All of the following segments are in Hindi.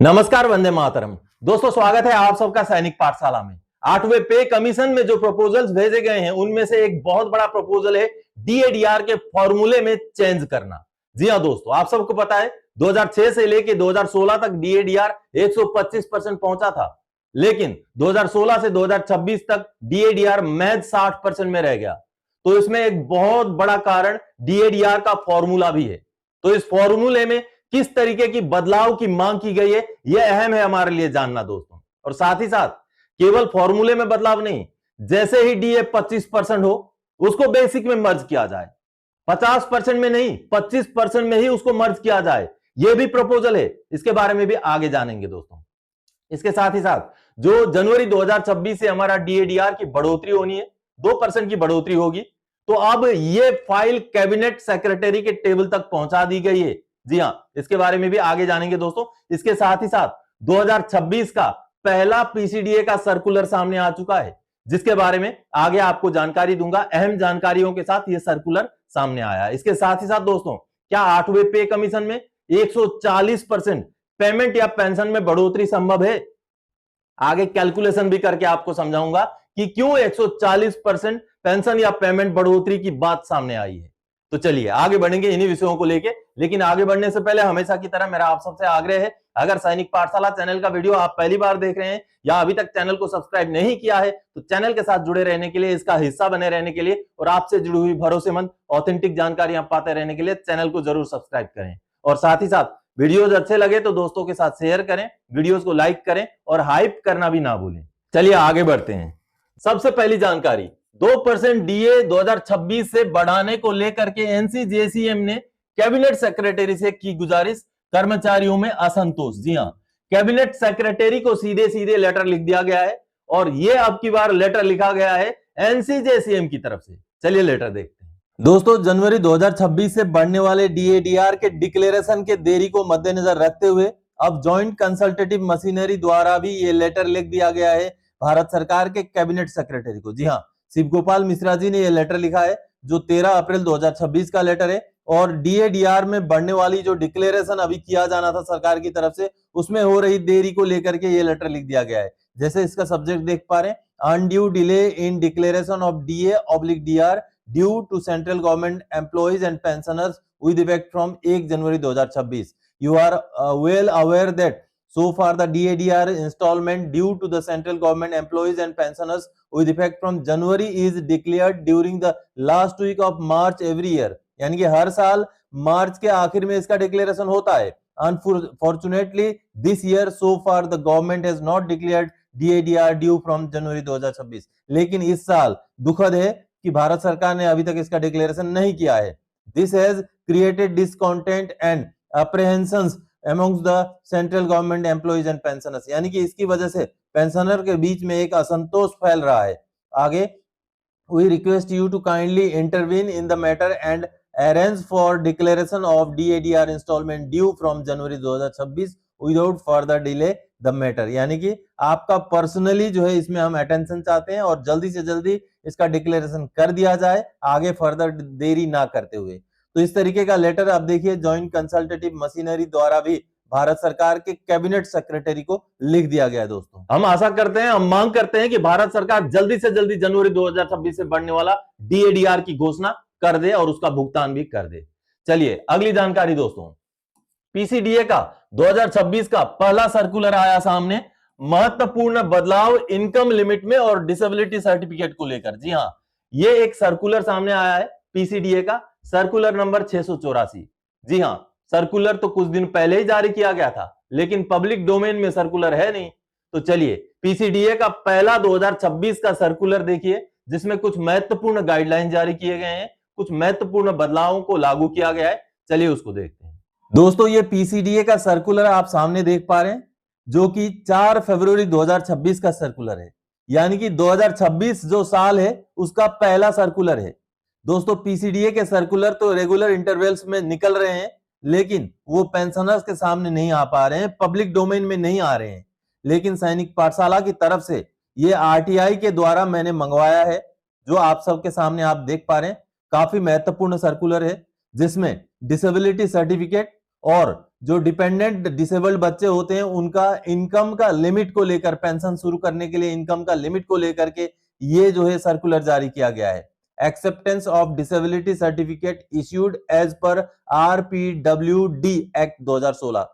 नमस्कार, वंदे मातरम। दोस्तों, स्वागत है आप सबका सैनिक पाठशाला में। 8वें पे कमीशन में जो प्रपोजल्स भेजे गए हैं उनमें से एक बहुत बड़ा प्रपोजल है डीएडीआर के फॉर्मूले में चेंज करना। जी हां दोस्तों, आप सबको पता है 2006 से लेकर 2016 तक डीएडीआर 125% पहुंचा था, लेकिन 2016 से 2026 तक डीएडीआर महज 60% में रह गया। तो इसमें एक बहुत बड़ा कारण डीएडीआर का फॉर्मूला भी है। तो इस फॉर्मूले में किस तरीके की बदलाव की मांग की गई है, यह अहम है हमारे लिए जानना दोस्तों। और साथ ही साथ केवल फॉर्मूले में बदलाव नहीं, जैसे ही डीए 25% हो उसको बेसिक में मर्ज किया जाए, 50% में नहीं 25% में ही उसको मर्ज किया जाए, यह भी प्रपोजल है। इसके बारे में भी आगे जानेंगे दोस्तों। इसके साथ ही साथ जो जनवरी 2026 से हमारा डीएडीआर की बढ़ोतरी होनी है, 2% की बढ़ोतरी होगी, तो अब यह फाइल कैबिनेट सेक्रेटरी के टेबल तक पहुंचा दी गई है। जी हां, इसके बारे में भी आगे जानेंगे दोस्तों। इसके साथ ही साथ 2026 का पहला पीसीडीए का सर्कुलर सामने आ चुका है, जिसके बारे में आगे आपको जानकारी दूंगा। अहम जानकारियों के साथ यह सर्कुलर सामने आया है। इसके साथ ही साथ दोस्तों, क्या 8वें पे कमीशन में 140% पेमेंट या पेंशन में बढ़ोतरी संभव है? आगे कैलकुलेशन भी करके आपको समझाऊंगा कि क्यों 140% पेंशन या पेमेंट बढ़ोतरी की बात सामने आई है। तो चलिए आगे बढ़ेंगे इन्हीं विषयों को लेके। लेकिन आगे बढ़ने से पहले हमेशा की तरह मेरा आप सबसे आग्रह है, अगर सैनिक पाठशाला चैनल का वीडियो आप पहली बार देख रहे हैं या अभी तक चैनल को सब्सक्राइब नहीं किया है, तो चैनल के साथ जुड़े रहने के लिए, इसका हिस्सा बने रहने के लिए और आपसे जुड़ी हुई भरोसेमंद ऑथेंटिक जानकारियां पाते रहने के लिए चैनल को जरूर सब्सक्राइब करें। और साथ ही साथ वीडियोज अच्छे लगे तो दोस्तों के साथ शेयर करें, वीडियोज को लाइक करें और हाइप करना भी ना भूलें। चलिए आगे बढ़ते हैं। सबसे पहली जानकारी, 2% डीए 2026 से बढ़ाने को लेकर के एनसीजेसीएम ने कैबिनेट सेक्रेटरी से की गुजारिश, कर्मचारियों में असंतोष। जी हां, कैबिनेट सेक्रेटरी को सीधे सीधे लेटर लिख दिया गया है और यह अब की बार लेटर लिखा गया है एनसीजेसीएम की तरफ से। चलिए लेटर देखते हैं दोस्तों। जनवरी 2026 से बढ़ने वाले डीएडीआर के डिक्लेरेशन के देरी को मद्देनजर रखते हुए अब जॉइंट कंसल्टेटिव मशीनरी द्वारा भी ये लेटर लिख दिया गया है भारत सरकार के कैबिनेट सेक्रेटरी को। जी हां, शिव गोपाल मिश्रा जी ने यह लेटर लिखा है, जो 13 अप्रैल 2026 का लेटर है। और डीएडीआर में बढ़ने वाली जो डिक्लेरेशन अभी किया जाना था सरकार की तरफ से, उसमें हो रही देरी को लेकर के ये लेटर लिख दिया गया है। जैसे इसका सब्जेक्ट देख पा रहे हैं, undue delay in declaration of DA DR due to central government employees and pensioners with effect from 1 January 2026। You are well aware that so far the DADR installment due to the central government employees and pensioners with effect from January is declared during the last week of March every year। यानी कि हर साल मार्च के आखिर में इसका डिक्लेरेशन होता है। Unfortunately this year so far the government has not declared DADR due from January 2026। लेकिन इस साल दुखद है कि भारत सरकार ने अभी तक इसका डिक्लेरेशन नहीं किया है। This has created discontent and apprehensions amongst the central government employees and pensioners। यानी कि इसकी वजह से पेंशनर के बीच में एक असंतोष फैल रहा है। आगे, we request you to kindly intervene in the matter and arrange for declaration of DADR installment due from January 2026 without further delay the matter। यानी कि आपका पर्सनली जो है इसमें हम अटेंशन चाहते हैं और जल्दी से जल्दी इसका डिक्लेरेशन कर दिया जाए, आगे फर्दर देरी ना करते हुए। तो इस तरीके का लेटर आप देखिए जॉइंट कंसल्टेटिव मशीनरी द्वारा भी भारत सरकार के कैबिनेट सेक्रेटरी को लिख दिया गया है। दोस्तों, हम आशा करते हैं, हम मांग करते हैं कि भारत सरकार जल्दी से जल्दी जनवरी 2026 से बढ़ने वाला डीएडीआर की घोषणा कर दे और उसका भुगतान भी कर दे। चलिए अगली जानकारी दोस्तों, पीसीडीए का 2026 का पहला सर्कुलर आया सामने, महत्वपूर्ण बदलाव इनकम लिमिट में और डिसेबिलिटी सर्टिफिकेट को लेकर। जी हां, यह एक सर्कुलर सामने आया है पीसीडीए का, सर्कुलर नंबर 684। जी हां, सर्कुलर तो कुछ दिन पहले ही जारी किया गया था, लेकिन पब्लिक डोमेन में सर्कुलर है नहीं। तो चलिए पीसीडीए का पहला 2026 का सर्कुलर देखिए, जिसमें कुछ महत्वपूर्ण गाइडलाइन जारी किए गए हैं, कुछ महत्वपूर्ण बदलावों को लागू किया गया है। चलिए उसको देखते हैं दोस्तों। ये पीसीडीए का सर्कुलर आप सामने देख पा रहे हैं, जो कि 4 फरवरी 2026 का सर्कुलर है। यानी कि 2026 जो साल है उसका पहला सर्कुलर है। दोस्तों, पीसीडीए के सर्कुलर तो रेगुलर इंटरवल्स में निकल रहे हैं, लेकिन वो पेंशनर्स के सामने नहीं आ पा रहे हैं, पब्लिक डोमेन में नहीं आ रहे हैं। लेकिन सैनिक पाठशाला की तरफ से ये आरटीआई के द्वारा मैंने मंगवाया है, जो आप सबके सामने आप देख पा रहे हैं। काफी महत्वपूर्ण सर्कुलर है, जिसमें डिसेबिलिटी सर्टिफिकेट और जो डिपेंडेंट डिसेबल्ड बच्चे होते हैं उनका इनकम का लिमिट को लेकर, पेंशन शुरू करने के लिए इनकम का लिमिट को लेकर के ये जो है सर्कुलर जारी किया गया है। Acceptance of disability certificate issued as per RPWD act 2016,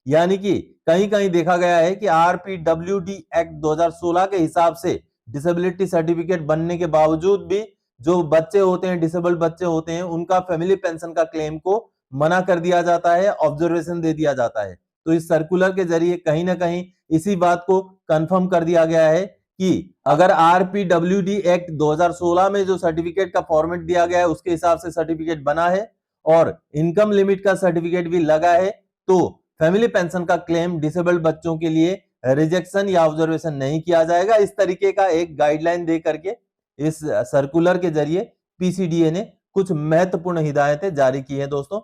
यानी कि कहीं कहीं देखा गया है कि आरपीडब्ल्यूडी एक्ट 2016 के हिसाब से डिसेबिलिटी सर्टिफिकेट बनने के बावजूद भी जो बच्चे होते हैं, डिसेबल्ड बच्चे होते हैं, उनका फैमिली पेंशन का क्लेम को मना कर दिया जाता है, ऑब्जर्वेशन दे दिया जाता है। तो इस सर्कुलर के जरिए कहीं ना कहीं इसी बात को कंफर्म कर दिया गया है कि अगर आरपीडब्ल्यूडी एक्ट 2016 में जो सर्टिफिकेट का फॉर्मेट दिया गया है उसके हिसाब से सर्टिफिकेट बना है और इनकम लिमिट का सर्टिफिकेट भी लगा है, तो फैमिली पेंशन का क्लेम डिसेबल्ड बच्चों के लिए रिजेक्शन या ऑब्जर्वेशन नहीं किया जाएगा। इस तरीके का एक गाइडलाइन दे करके इस सर्कुलर के जरिए पीसीडीए ने कुछ महत्वपूर्ण हिदायतें जारी की हैं दोस्तों।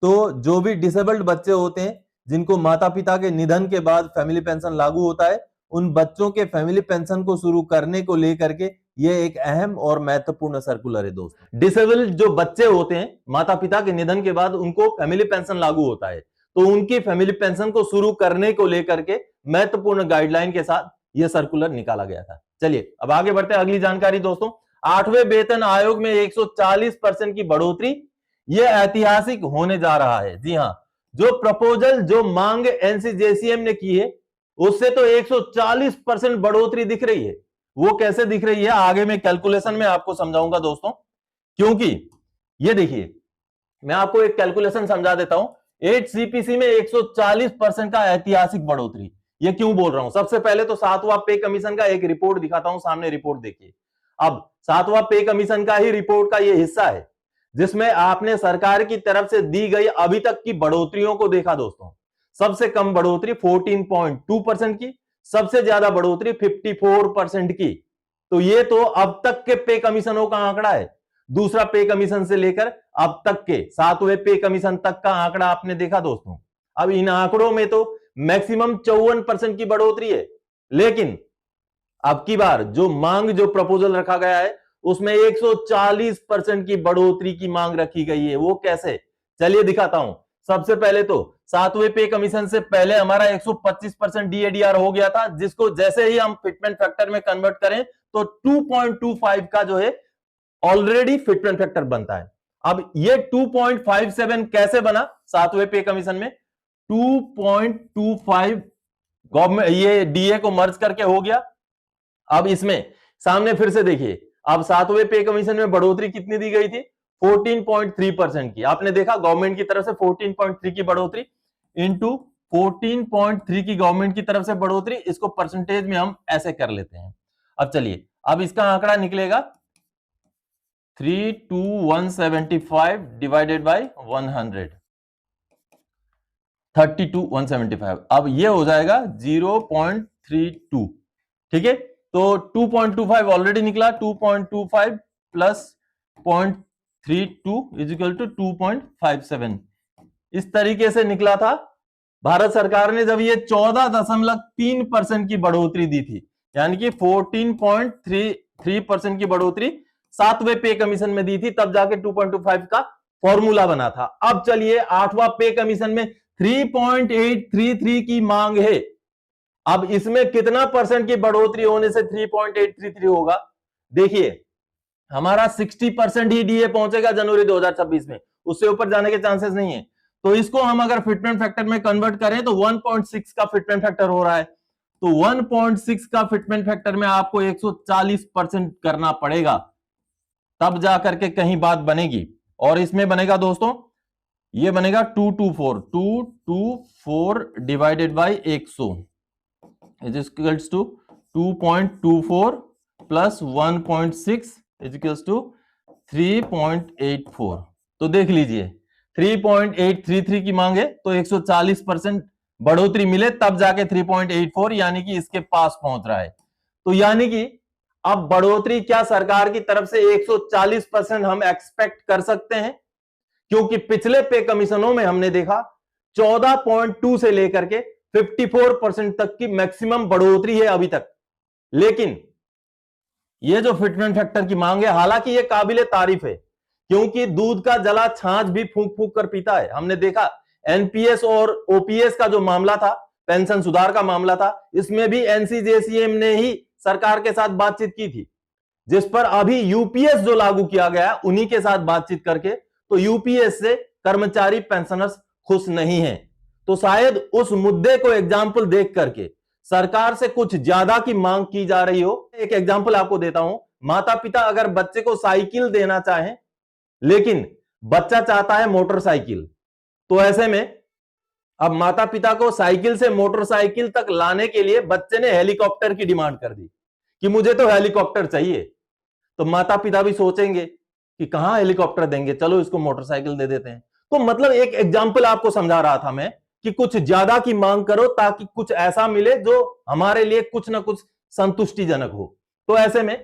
तो जो भी डिसेबल्ड बच्चे होते हैं जिनको माता पिता के निधन के बाद फैमिली पेंशन लागू होता है, उन बच्चों के फैमिली पेंशन को शुरू करने को लेकर के ये एक अहम और महत्वपूर्ण सर्कुलर है दोस्तों। डिसेबल्ड जो बच्चे होते हैं माता पिता के निधन के बाद उनको फैमिली पेंशन लागू होता है, तो उनकी फैमिली पेंशन को शुरू करने को लेकर के महत्वपूर्ण गाइडलाइन के साथ यह सर्कुलर निकाला गया था। चलिए अब आगे बढ़ते हैं अगली जानकारी दोस्तों। 8वें वेतन आयोग में 140% की बढ़ोतरी, यह ऐतिहासिक होने जा रहा है। जी हां, जो प्रपोजल, जो मांग एनसीजेसीएम ने की है उससे तो 140% बढ़ोतरी दिख रही है। वो कैसे दिख रही है आगे मैं कैलकुलेशन में आपको समझाऊंगा दोस्तों, क्योंकि ये देखिए मैं आपको एक कैलकुलेशन समझा देता हूं। 8 सीपीसी में 140% का ऐतिहासिक बढ़ोतरी, ये क्यों बोल रहा हूं? सबसे पहले तो 7वां पे कमीशन का एक रिपोर्ट दिखाता हूं, सामने रिपोर्ट देखिए। अब 7वां पे कमीशन का ही रिपोर्ट का ये हिस्सा है जिसमें आपने सरकार की तरफ से दी गई अभी तक की बढ़ोतरियों को देखा दोस्तों। सबसे कम बढ़ोतरी 14.2% की, सबसे ज्यादा बढ़ोतरी 54% की। तो ये तो अब तक के पे कमीशनों का आंकड़ा है। दूसरा पे कमीशन से लेकर अब तक के 7वें पे कमीशन तक का आंकड़ा आपने देखा दोस्तों। अब इन आंकड़ों में तो मैक्सिमम 54% की बढ़ोतरी है, लेकिन अब की बार जो मांग, जो प्रपोजल रखा गया है उसमें 140% की बढ़ोतरी की मांग रखी गई है। वो कैसे, चलिए दिखाता हूं। सबसे पहले तो 7वें पे कमीशन से पहले हमारा 125% डीएडीआर हो गया था, जिसको जैसे ही हम फिटमेंट फैक्टर में कन्वर्ट करें तो 2.25 का जो है ऑलरेडी फिटमेंट फैक्टर बनता है। अब ये 2.57 कैसे बना? 7वें पे कमीशन में 2.25 गवर्नमेंट ये डीए को मर्ज करके हो गया। अब इसमें सामने फिर से देखिए, अब 7वें पे कमीशन में बढ़ोतरी कितनी दी गई थी? 14.3% की। आपने देखा गवर्नमेंट की तरफ से 14.3 की बढ़ोतरी इंटू 14.3 की गवर्नमेंट की तरफ से बढ़ोतरी, इसको परसेंटेज में हम ऐसे कर लेते हैं। अब चलिए, अब इसका आंकड़ा निकलेगा 32175 डिवाइडेड बाय 100, 32175। अब ये हो जाएगा 0.32। ठीक है, तो 2.25 ऑलरेडी निकला, 2.25 प्लस 0.32 इज इक्वल टू 2.57। इस तरीके से निकला था। भारत सरकार ने जब ये 14.3% की बढ़ोतरी दी थी, यानी कि 14.33% की बढ़ोतरी 7वें पे कमीशन में दी थी, तब जाके 2.25 का फॉर्मूला बना था। अब चलिए 8वां पे कमीशन में 3.833 की मांग है। अब इसमें कितना परसेंट की बढ़ोतरी होने से 3.833 होगा? देखिए हमारा 60% ही डीए पहुंचेगा जनवरी 2026 में, उससे ऊपर जाने के चांसेस नहीं है। तो इसको हम अगर फिटमेंट फैक्टर में कन्वर्ट करें तो 1.6 का फिटमेंट फैक्टर हो रहा है। तो 1.6 का फिटमेंट फैक्टर में आपको 140% करना पड़ेगा, तब जाकर के कहीं बात बनेगी। और इसमें बनेगा दोस्तों, ये बनेगा 224 divided by 100 is equals to 2.24 plus 1.6 is equals to 3.84। तो देख लीजिए 3.833 की मांग है, तो 140% बढ़ोतरी मिले तब जाके 3.84 यानी कि इसके पास पहुंच रहा है। तो यानी कि अब बढ़ोतरी क्या सरकार की तरफ से 140% हम एक्सपेक्ट कर सकते हैं, क्योंकि पिछले पे कमीशनों में हमने देखा 14.2 से लेकर के 54% तक की मैक्सिमम बढ़ोतरी है अभी तक। लेकिन ये जो फिटमेंट फैक्टर की मांग है, हालांकि ये काबिले तारीफ है, क्योंकि दूध का जला छाछ भी फूंक फूंक कर पीता है। हमने देखा एनपीएस और ओपीएस का जो मामला था, पेंशन सुधार का मामला था, इसमें भी एनसीजेसीएम ने ही सरकार के साथ बातचीत की थी, जिस पर अभी यूपीएस जो लागू किया गया उन्हीं के साथ बातचीत करके, तो यूपीएस से कर्मचारी पेंशनर्स खुश नहीं हैं। तो शायद उस मुद्दे को एग्जाम्पल देख करके सरकार से कुछ ज्यादा की मांग की जा रही हो। एक एग्जाम्पल आपको देता हूं, माता पिता अगर बच्चे को साइकिल देना चाहें, लेकिन बच्चा चाहता है मोटरसाइकिल, तो ऐसे में अब माता पिता को साइकिल से मोटरसाइकिल तक लाने के लिए बच्चे ने हेलीकॉप्टर की डिमांड कर दी कि मुझे तो हेलीकॉप्टर चाहिए। तो माता पिता भी सोचेंगे कि कहां हेलीकॉप्टर देंगे, चलो इसको मोटरसाइकिल दे देते हैं। तो मतलब एक एग्जाम्पल आपको समझा रहा था मैं कि कुछ ज्यादा की मांग करो ताकि कुछ ऐसा मिले जो हमारे लिए कुछ ना कुछ संतुष्टिजनक हो। तो ऐसे में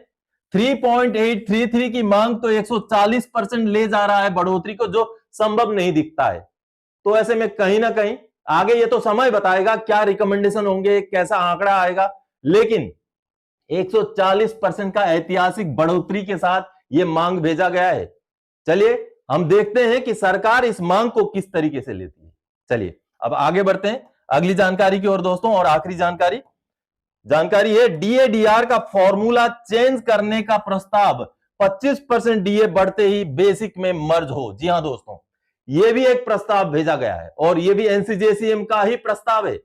3.833 की मांग तो 140% ले जा रहा है बढ़ोतरी को, जो संभव नहीं दिखता है। तो ऐसे में कहीं ना कहीं आगे ये तो समय बताएगा क्या रिकमेंडेशन होंगे, कैसा आंकड़ा आएगा, लेकिन 140% का ऐतिहासिक बढ़ोतरी के साथ ये मांग भेजा गया है। चलिए हम देखते हैं कि सरकार इस मांग को किस तरीके से लेती है। चलिए अब आगे बढ़ते हैं अगली जानकारी की ओर दोस्तों, और आखिरी जानकारी है डीएडीआर का फॉर्मूला चेंज करने का प्रस्ताव 25% डीए बढ़ते ही बेसिक में मर्ज हो। जी हां दोस्तों, यह भी एक प्रस्ताव भेजा गया है और यह भी एनसीजेसीएम का ही प्रस्ताव है।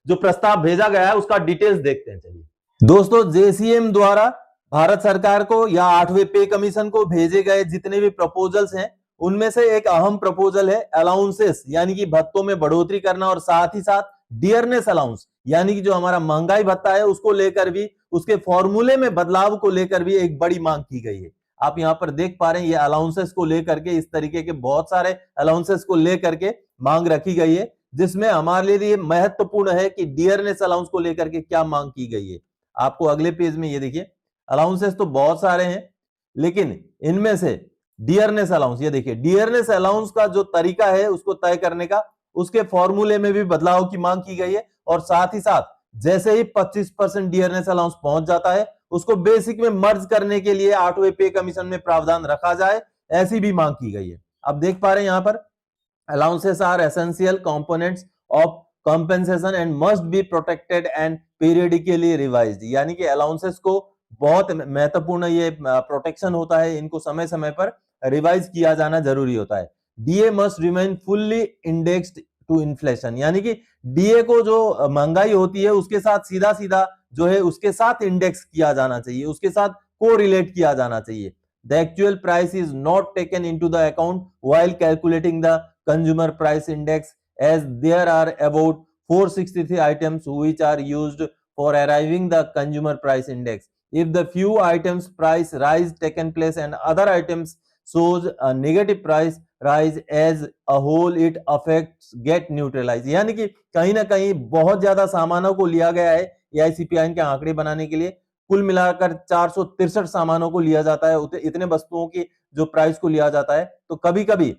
जो प्रस्ताव भेजा गया है उसका डिटेल्स देखते हैं। चलिए दोस्तों, जेसीएम द्वारा भारत सरकार को या 8वें पे कमीशन को भेजे गए जितने भी प्रपोजल्स हैं, उनमें से एक अहम प्रपोजल है अलाउंसेस यानी कि भत्तों में बढ़ोतरी करना, और साथ ही साथ डियरनेस अलाउंस यानी कि जो हमारा महंगाई भत्ता है उसको लेकर भी, उसके फॉर्मूले में बदलाव को लेकर भी एक बड़ी मांग की गई है। आप यहां पर देख पा रहे हैं ये अलाउंसेस को लेकर के, इस तरीके के बहुत सारे अलाउंसेस को लेकर के मांग रखी गई है, जिसमें हमारे लिए महत्वपूर्ण है कि डियरनेस अलाउंस को लेकर के क्या मांग की गई है। आपको अगले पेज में ये देखिए, अलाउंसेस तो बहुत सारे हैं, लेकिन इनमें से डियरनेस अलाउंस, ये देखिए डियरनेस अलाउंस का जो तरीका है उसको तय करने का, उसके फॉर्मूले में भी बदलाव की मांग की गई है, और साथ ही साथ जैसे ही 25% डियरनेस अलाउंस पहुंच जाता है उसको बेसिक में मर्ज करने के लिए 8वें पे कमीशन में प्रावधान रखा जाए, ऐसी भी मांग की गई है। अब देख पा रहे हैं यहां पर allowances are essential components of compensation and must be protected and periodically revised, यानी कि अलाउंसेस को बहुत महत्वपूर्ण ये प्रोटेक्शन होता है, इनको समय समय पर रिवाइज किया जाना जरूरी होता है। DA must remain fully indexed to inflation, यानी कि डीए को जो महंगाई होती है उसके साथ सीधा सीधा जो है उसके साथ इंडेक्स किया जाना चाहिए, उसके साथ कोरिलेट किया जाना चाहिए। The actual price is not taken into the account while calculating the consumer price index, as there are about 463 items which are used for arriving the consumer price index. If the few items price rise taken place and other items shows a negative price rise as a whole, it affects get neutralized, यानी कि कहीं ना कहीं बहुत ज्यादा सामानों को लिया गया है एआईसीपीआई के आंकड़े बनाने के लिए, कुल मिलाकर 463 सामानों को लिया जाता है, इतने वस्तुओं की जो प्राइस को लिया जाता है, तो कभी कभी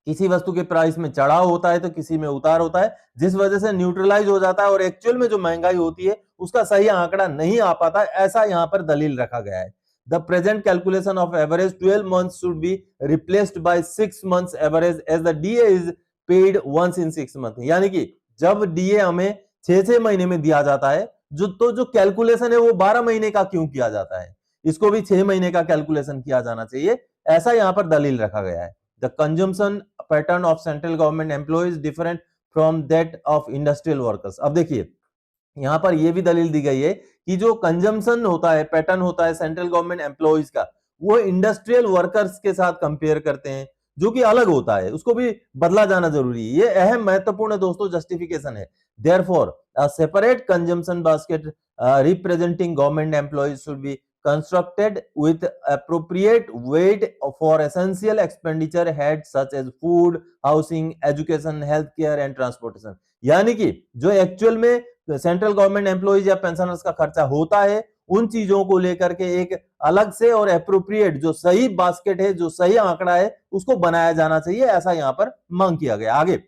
किसी वस्तु के प्राइस में चढ़ाव होता है तो किसी में उतार होता है, जिस वजह से न्यूट्रलाइज हो जाता है और एक्चुअल में जो महंगाई होती है उसका सही आंकड़ा नहीं आ पाता, ऐसा यहां पर दलील रखा गया है। The present calculation of average 12 months should be replaced by 6 months average as the DA is paid once in 6 months, यानी कि जब DA हमें 6 महीने में दिया जाता है, जो कैलकुलेशन है वो 12 महीने का क्यों किया जाता है, इसको भी 6 महीने का कैलकुलेशन किया जाना चाहिए, ऐसा यहां पर दलील रखा गया है। The consumption pattern of central government employees different from that of industrial workers. अब देखिए यहां पर यह भी दलील दी गई है कि जो कंजम्पशन होता है, पैटर्न होता है सेंट्रल गवर्नमेंट एम्प्लॉइज का, वो इंडस्ट्रियल वर्कर्स के साथ कंपेयर करते हैं, जो कि अलग होता है, उसको भी बदला जाना जरूरी है। ये अहम महत्वपूर्ण दोस्तों जस्टिफिकेशन है। Therefore, a separate consumption basket representing government employees should be constructed with appropriate weight for essential expenditure heads such as food, housing, education, healthcare and transportation, यानी कि जो एक्चुअल में सेंट्रल गवर्नमेंट एम्प्लॉइज या पेंशनर्स का खर्चा होता है, उन चीजों को लेकर के एक अलग से और एप्रोप्रिएट जो सही बास्केट है, जो सही आंकड़ा है, उसको बनाया जाना चाहिए, ऐसा यहां पर मांग किया गया। आगे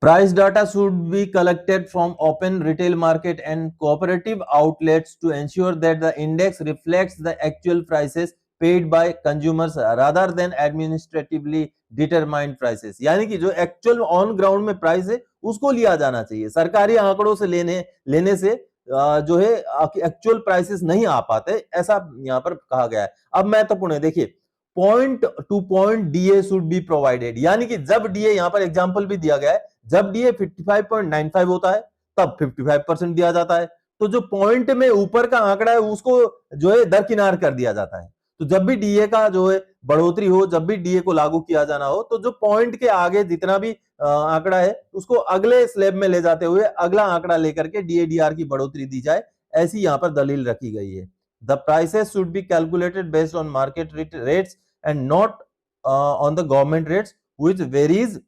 price data should be collected from open retail market and cooperative outlets to ensure that the index reflects the actual prices paid by consumers rather than administratively determined prices, यानी कि जो एक्चुअल ऑन ग्राउंड में प्राइस है उसको लिया जाना चाहिए। सरकारी आंकड़ों से लेने से जो है एक्चुअल प्राइसेस नहीं आ पाते, ऐसा यहां पर कहा गया है। अब महत्वपूर्ण है, देखिए point two point DA should be provided, यानी कि जब डीए, यहां पर एग्जांपल भी दिया गया है, जब डीए 55.95 होता है तब 55% दिया जाता है। तो जो पॉइंट में ऊपर का आंकड़ा है उसको जो है दरकिनार कर दिया जाता है। तो जब भी डीए का जो है बढ़ोतरी हो, जब भी डीए को लागू किया जाना हो, तो जो पॉइंट के आगे जितना भी आंकड़ा है उसको अगले स्लैब में ले जाते हुए अगला आंकड़ा लेकर के डीएडीआर की बढ़ोतरी दी जाए, ऐसी यहां पर दलील रखी गई है। The prices should be calculated based on market rates and not on the government rates which varies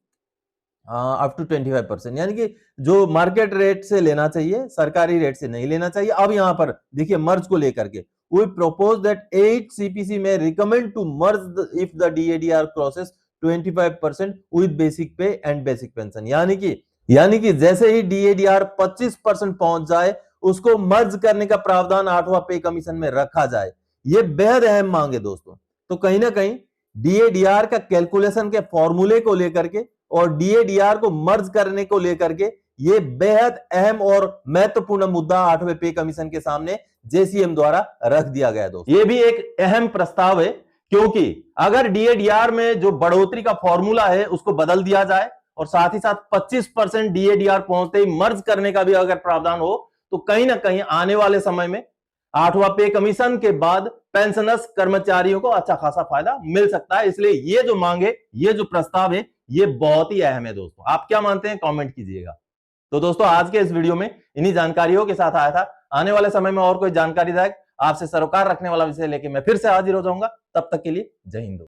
up to 25%, यानी कि जो मार्केट रेट से लेना चाहिए, सरकारी रेट से नहीं लेना चाहिए। अब यहां पर देखिए मर्ज को लेकर के we propose that 8 CPC may recommend to merge if the DADR crosses 25% with basic pay and basic pension, यानी कि जैसे ही DADR 25% पहुंच जाए उसको मर्ज करने का प्रावधान 8वां पे कमीशन में रखा जाए। ये बेहद अहम मांग है दोस्तों। तो कहीं ना कहीं DADR का कैलकुलेशन के फॉर्मूले को लेकर के और DADR को मर्ज करने को लेकर के ये बेहद अहम और महत्वपूर्ण मुद्दा 8वें पे कमीशन के सामने जेसीएम द्वारा रख दिया गया दोस्तों। ये भी एक अहम प्रस्ताव है, क्योंकि अगर डीएडीआर में जो बढ़ोतरी का फॉर्मूला है उसको बदल दिया जाए और साथ ही साथ 25% डीएडीआर पहुंचते ही मर्ज करने का भी अगर प्रावधान हो, तो कहीं ना कहीं आने वाले समय में 8वां पे कमीशन के बाद पेंशनर्स कर्मचारियों को अच्छा खासा फायदा मिल सकता है। इसलिए ये जो मांग है, ये जो प्रस्ताव है, ये बहुत ही अहम है दोस्तों। आप क्या मानते हैं कमेंट कीजिएगा। तो दोस्तों आज के इस वीडियो में इन्हीं जानकारियों के साथ आया था। आने वाले समय में और कोई जानकारीदायक आपसे सरोकार रखने वाला विषय लेके मैं फिर से हाजिर हो जाऊंगा। तब तक के लिए जय हिंद।